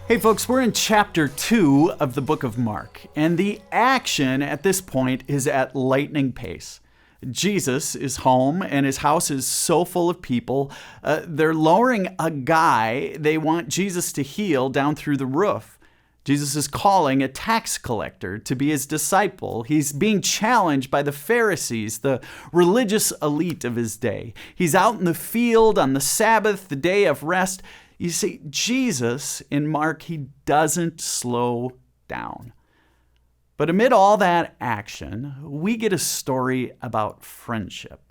Hey folks, we're in chapter 2 of the book of Mark, and the action at this point is at lightning pace. Jesus is home, and his house is so full of people. They're lowering a guy they want Jesus to heal down through the roof. Jesus is calling a tax collector to be his disciple. He's being challenged by the Pharisees, the religious elite of his day. He's out in the field on the Sabbath, the day of rest. You see, Jesus in Mark, he doesn't slow down. But amid all that action, we get a story about friendship.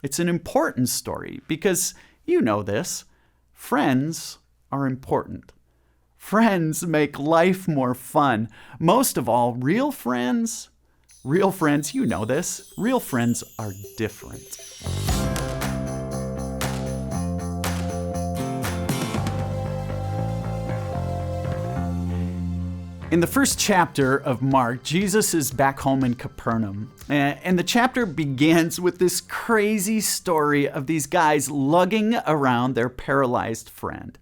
It's an important story because you know this. Friends are important. Friends make life more fun. Most of all, real friends, you know this. Real friends are different. In the first chapter of Mark, Jesus is back home in Capernaum. And the chapter begins with this crazy story of these guys lugging around their paralyzed friend.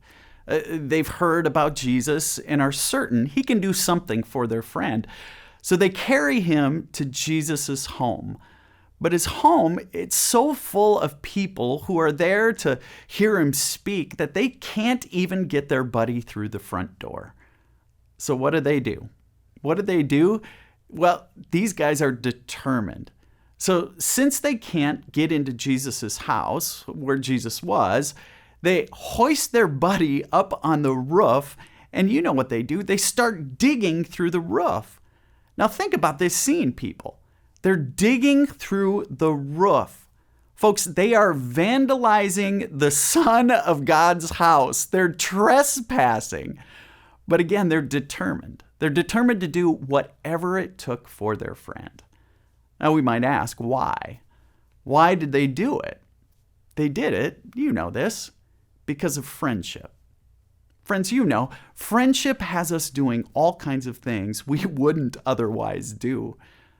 They've heard about Jesus and are certain he can do something for their friend. So they carry him to Jesus' home. But his home, it's so full of people who are there to hear him speak that they can't even get their buddy through the front door. So what do? What do? Well, these guys are determined. So since they can't get into Jesus' house, where Jesus was, they hoist their buddy up on the roof, and you know what they do. They start digging through the roof. Now think about this scene, people. They're digging through the roof. Folks, they are vandalizing the Son of God's house. They're trespassing. But again, they're determined. They're determined to do whatever it took for their friend. Now we might ask, why? Why did they do it? They did it, you know this, because of friendship. Friends, you know, friendship has us doing all kinds of things we wouldn't otherwise do.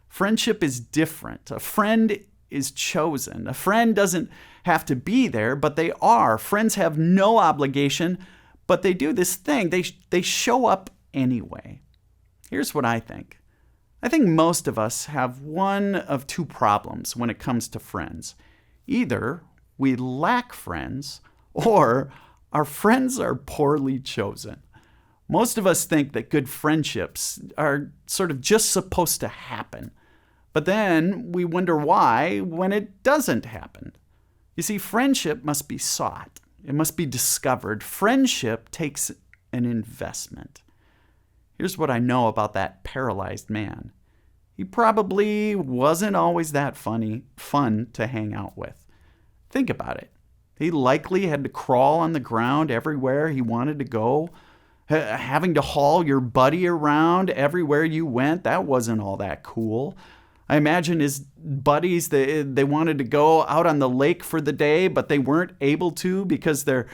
Friendship is different. A friend is chosen. A friend doesn't have to be there, but they are. Friends have no obligation, but they do this thing. They show up anyway. Here's what I think. I think most of us have one of two problems when it comes to friends. Either we lack friends or our friends are poorly chosen. Most of us think that good friendships are sort of just supposed to happen. But then we wonder why when it doesn't happen. You see, friendship must be sought. It must be discovered. Friendship takes an investment. Here's what I know about that paralyzed man. He probably wasn't always that fun to hang out with. Think about it. He likely had to crawl on the ground everywhere he wanted to go. Having to haul your buddy around everywhere you went, that wasn't all that cool. I imagine his buddies, they wanted to go out on the lake for the day, but they weren't able to because their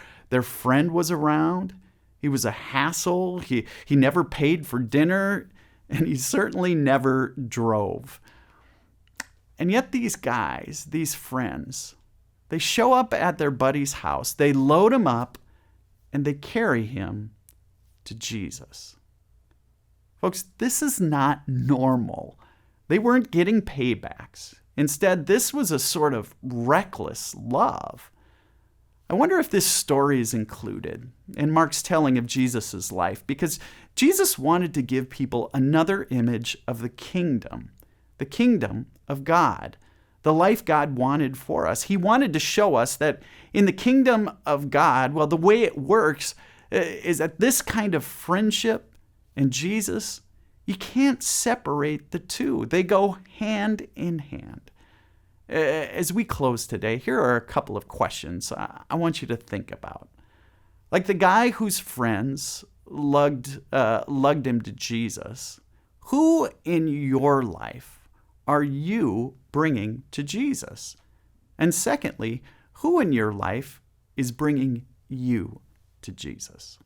friend was around. He was a hassle. He never paid for dinner, and he certainly never drove. And yet these guys, these friends, they show up at their buddy's house. They load him up, and they carry him to Jesus. Folks, this is not normal. They weren't getting paybacks. Instead, this was a sort of reckless love. I wonder if this story is included in Mark's telling of Jesus' life, because Jesus wanted to give people another image of the kingdom of God, the life God wanted for us. He wanted to show us that in the kingdom of God, well, the way it works is that this kind of friendship and Jesus, you can't separate the two. They go hand in hand. As we close today, here are a couple of questions I want you to think about. Like the guy whose friends lugged him to Jesus, who in your life are you bringing to Jesus? And secondly, who in your life is bringing you to Jesus?